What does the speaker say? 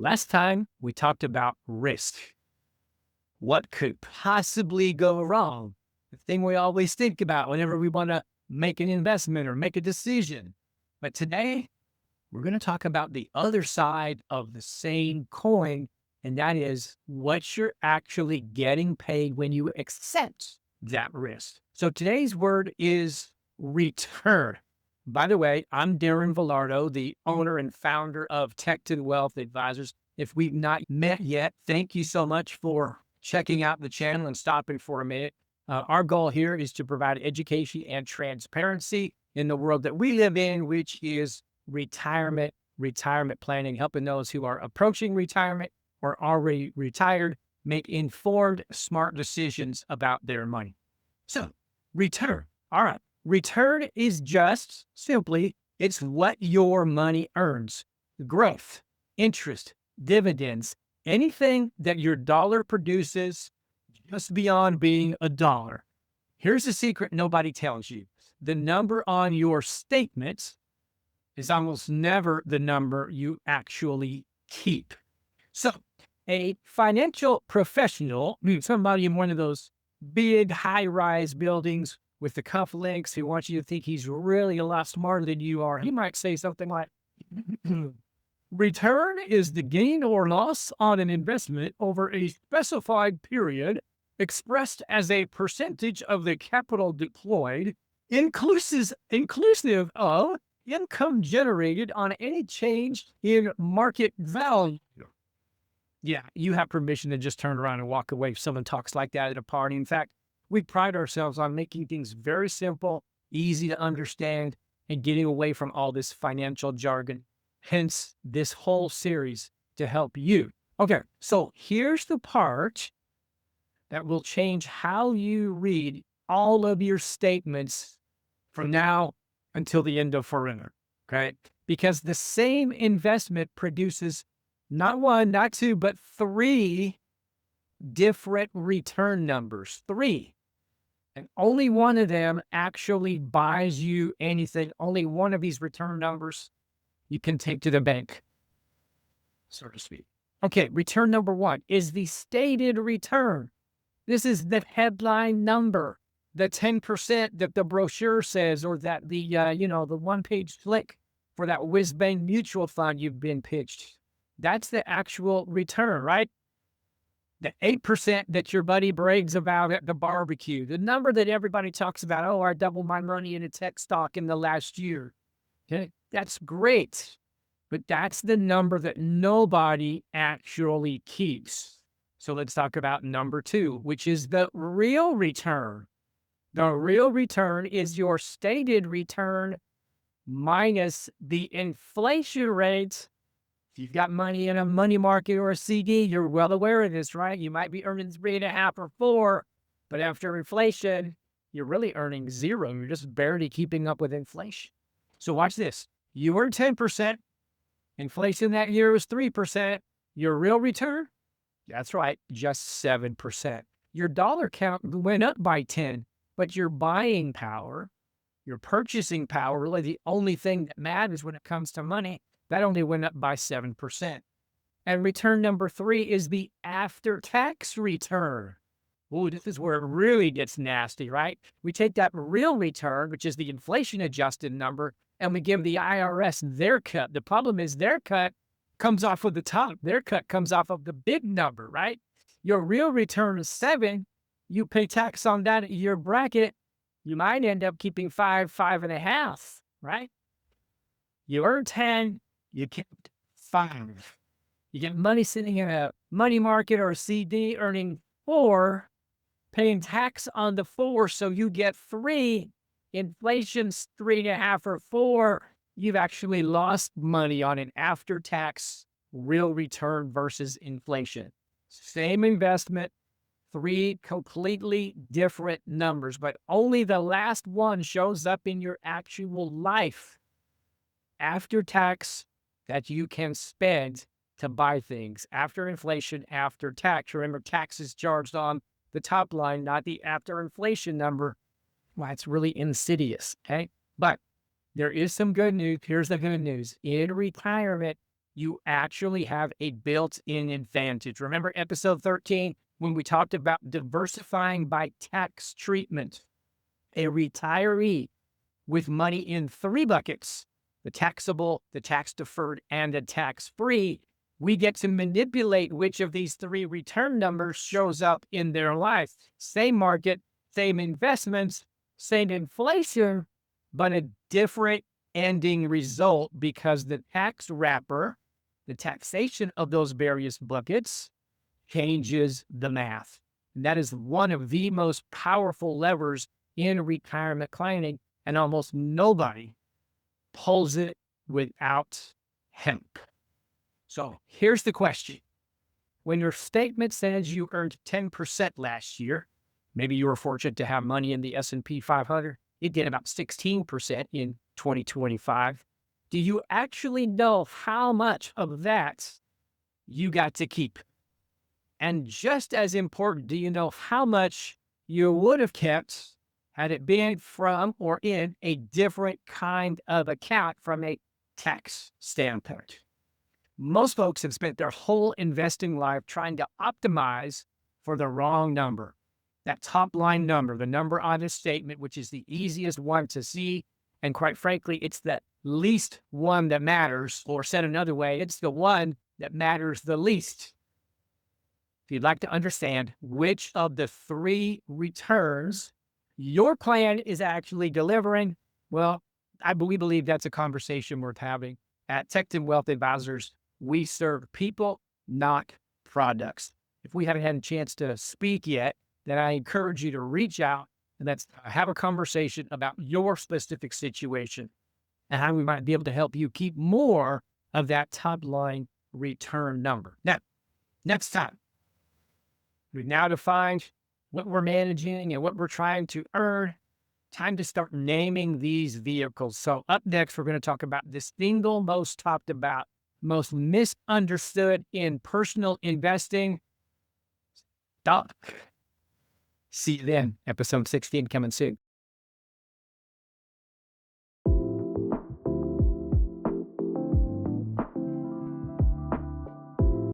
Last time we talked about risk. What could possibly go wrong? The thing we always think about whenever we want to make an investment or make a decision. But today we're going to talk about the other side of the same coin, and that is what you're actually getting paid when you accept that risk. So today's word is return. By the way, I'm Darren Vilardo, the owner and founder of Tekton Wealth Advisors. If we've not met yet, thank you so much for checking out the channel and stopping for a minute. Our goal here is to provide education and transparency in the world that we live in, which is retirement planning, helping those who are approaching retirement or already retired make informed, smart decisions about their money. So, return. All right. Return is just simply, it's what your money earns. Growth, interest, dividends, anything that your dollar produces just beyond being a dollar. Here's a secret nobody tells you. The number on your statements is almost never the number you actually keep. So, a financial professional, somebody in one of those big high-rise buildings with the cufflinks who wants you to think he's really a lot smarter than you are, he might say something like, return is the gain or loss on an investment over a specified period expressed as a percentage of the capital deployed, inclusive of income generated on any change in market value. Yeah, you have permission to just turn around and walk away if someone talks like that at a party. In fact, we pride ourselves on making things very simple, easy to understand, and getting away from all this financial jargon. Hence, this whole series to help you. Okay, so here's the part that will change how you read all of your statements from now until the end of forever, okay? Because the same investment produces not one, not two, but three different return numbers. Three. And only one of them actually buys you anything. Only one of these return numbers you can take to the bank, so to speak. Okay, return number one is the stated return. This is the headline number, the 10% that the brochure says, or that the one-page flick for that whiz-bang mutual fund you've been pitched. That's the actual return, right? The 8% that your buddy brags about at the barbecue, the number that everybody talks about, oh, I doubled my money in a tech stock in the last year. Okay, that's great. But that's the number that nobody actually keeps. So let's talk about number two, which is the real return. The real return is your stated return minus the inflation rate. If you've got money in a money market or a CD, you're well aware of this, right? You might be earning 3.5 or 4, but after inflation, you're really earning 0. You're just barely keeping up with inflation. So watch this. You earn 10%. Inflation that year was 3%. Your real return? That's right, just 7%. Your dollar count went up by 10, but your buying power, your purchasing power, really the only thing that matters when it comes to money, that only went up by 7%. And return number three is the after-tax return. Oh, this is where it really gets nasty, right? We take that real return, which is the inflation-adjusted number, and we give the IRS their cut. The problem is their cut comes off of the top. Their cut comes off of the big number, right? Your real return is 7. You pay tax on that at your bracket. You might end up keeping 5, 5.5, right? You earn 10. You kept 5. You get money sitting in a money market or a CD earning 4, paying tax on the 4, so you get 3. Inflation's 3.5 or 4. You've actually lost money on an after-tax real return versus inflation. Same investment, 3 completely different numbers, but only the last one shows up in your actual life. After tax that you can spend to buy things. After inflation, after tax. Remember, tax is charged on the top line, not the after inflation number. Well, it's really insidious, okay? But there is some good news. Here's the good news. In retirement, you actually have a built-in advantage. Remember episode 13 when we talked about diversifying by tax treatment? A retiree with money in three buckets, the taxable, the tax-deferred, and the tax-free, we get to manipulate which of these three return numbers shows up in their life. Same market, same investments, same inflation, but a different ending result because the tax wrapper, the taxation of those various buckets, changes the math. And that is one of the most powerful levers in retirement planning, and almost nobody pulls it without help. So here's the question. When your statement says you earned 10% last year, maybe you were fortunate to have money in the S&P 500, it did about 16% in 2025. Do you actually know how much of that you got to keep? And just as important, do you know how much you would have kept had it been from or in a different kind of account from a tax standpoint? Most folks have spent their whole investing life trying to optimize for the wrong number. That top line number, the number on a statement, which is the easiest one to see. And quite frankly, it's the least one that matters, or said another way, it's the one that matters the least. If you'd like to understand which of the three returns your plan is actually delivering, well, we believe that's a conversation worth having. At Tekton Wealth Advisors, we serve people, not products. If we haven't had a chance to speak yet, then I encourage you to reach out and let's have a conversation about your specific situation and how we might be able to help you keep more of that top line return number. Now, next time, we've now defined what we're managing and what we're trying to earn. Time to start naming these vehicles. So up next, we're going to talk about the single most talked about, most misunderstood in personal investing, stock. See you then. Episode 16 coming soon.